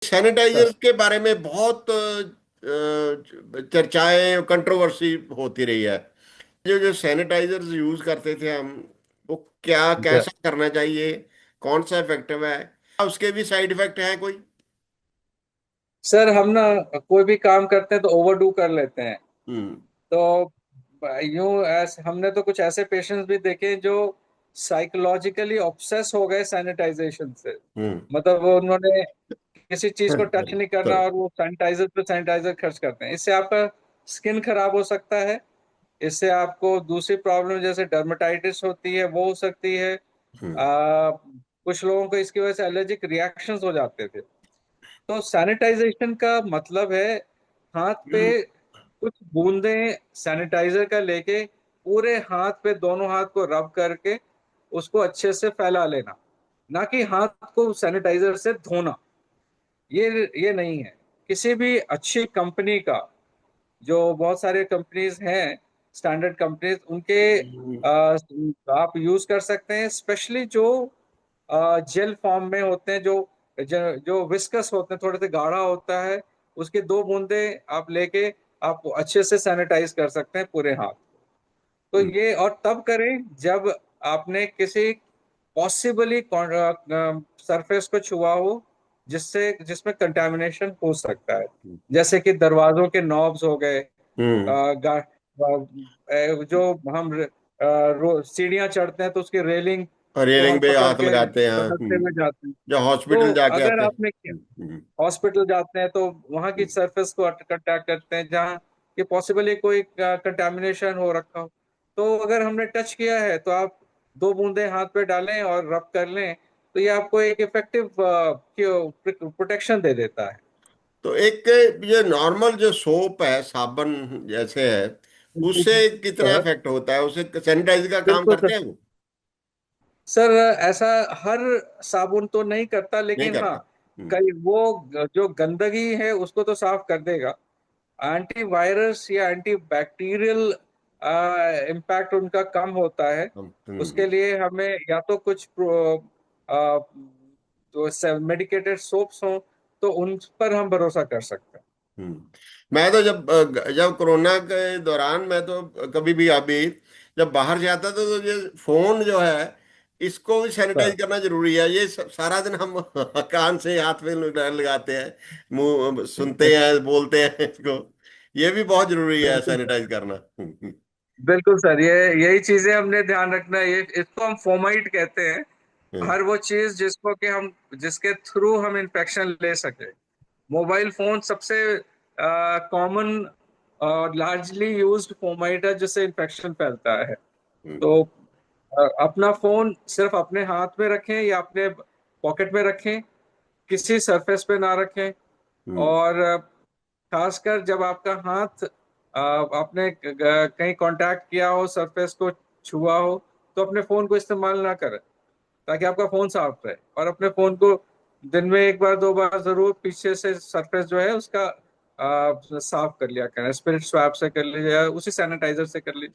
Sanitiser sir के बारे में बहुत चर्चाएं, कंट्रोवर्सी होती रही है। जो जो सैनिटाइजर्स यूज करते थे हम, वो क्या सर कैसा करना चाहिए, कौन सा इफेक्टिव है, उसके भी साइड इफेक्ट हैं कोई? सर हम ना कोई भी काम करते हैं तो ओवरडू कर लेते हैं। हम्म। तो यूं हमने तो कुछ ऐसे पेशेंट्स भी देखे जो साइकोलॉजिकली ऑब्सेस हो गए सैनिटाइजेशन से। हम्म। मतलब वो उन्होंने किसी चीज को टच सॉरी नहीं करना सॉरी। और वो सैनिटाइजर पे सैनिटाइजर खर्च करते हैं। इससे आपका स्किन खराब हो सकता है। इससे आपको दूसरी प्रॉब्लम जैसे डर्मेटाइटिस होती है वो हो सकती है। हम्म। कुछ लोगों को इसकी वजह से एलर्जिक रिएक्शंस हो जाते थे। तो सैनिटाइजेशन का मतलब है हाथ पे कुछ बूंदें सैनिटाइजर का लेके पूरे हाथ पे दोनों हाथ को रब करके उसको अच्छे से फैला लेना, ना कि हाथ को सैनिटाइजर से धोना। ये नहीं है। किसी भी अच्छी कंपनी का, जो बहुत सारे कंपनीज हैं स्टैंडर्ड कंपनीज उनके हम्म। आप यूज कर सकते हैं, स्पेशली जो जेल फॉर्म में होते हैं, जो विस्कस होते हैं, थोड़े से गाढ़ा होता है। उसके दो बूंदे आप लेके आप अच्छे से सैनिटाइज कर सकते हैं पूरे हाथ। तो ये और तब करें जब आपने किसी पॉसिबली सरफेस को छुआ हो जिसमें कंटामिनेशन हो सकता है। जैसे कि दरवाजों के नॉब्स हो गए, हम्म। जो हम सीढ़ियां चढ़ते हैं तो उसकी रेलिंग को हम रेलिंग पे पकड़ हाथ के लगाते हैं। लटकते हुए जाते हैं। जो हॉस्पिटल तो जाके अगर आते हैं। आपने हॉस्पिटल जाते हैं तो वहां की हम्म। सरफेस को कांटेक्ट करते हैं जहाँ कि पॉसिबली कोई कंटामिनेशन हो रखा हो। तो अगर हमने टच किया है तो आप दो बूंदे हाथ पे डालें और रब कर लें, तो ये आपको एक इफेक्टिव प्रोटेक्शन दे देता है। तो एक ये नॉर्मल जो सोप है, साबन जैसे है, उससे कितना सर इफेक्ट होता है? उसे सैनिटाइज का काम बिल्कुल करते सर। हैं वो? सर ऐसा हर साबुन तो नहीं करता, नहीं लेकिन हाँ करता। हम्म। कई वो जो गंदगी है उसको तो साफ कर देगा। एंटीवायरस या एंटी बैक्टीरियल इम्पैक्ट उनका कम होता है। उसके लिए हमें या तो कुछ जो मेडिकेटेड सोप्स हों तो उन पर हम भरोसा कर सकते हैं। मैं तो जब कोरोना के दौरान, मैं तो कभी भी अभी जब बाहर जाता था तो ये फोन जो है, इसको भी सर सैनिटाइज करना जरूरी है। ये सारा दिन हम कान से हाथ में लगाते हैं, मुंह सुनते हैं, बोलते हैं इसको। ये भी बहुत जरूरी है बिल्कुल सर। सैनिटाइज करना। बिल्कुल सर, ये यही चीजें हमने ध्यान रखना है। ये इसको हम फोमाइट कहते हैं। हर वो चीज जिसके थ्रू हम इन्फेक्शन ले सके। मोबाइल फोन सबसे कॉमन और लार्जली यूज्ड फोमाइट है जिससे इन्फेक्शन फैलता है। तो अपना फोन सिर्फ अपने हाथ में रखें या अपने पॉकेट में रखें, किसी सरफेस पे ना रखें। और खासकर जब आपका हाथ आपने कहीं कांटेक्ट किया हो, सरफेस को छुआ हो, तो अपने फोन को इस्तेमाल ना करें, ताकि आपका फोन साफ रहे। और अपने फोन को दिन में एक बार दो बार जरूर पीछे से सरफेस जो है उसका साफ कर लिया करें। स्पिरिट स्वैप से कर लीजिए या उसी सैनिटाइजर से कर लीजिए।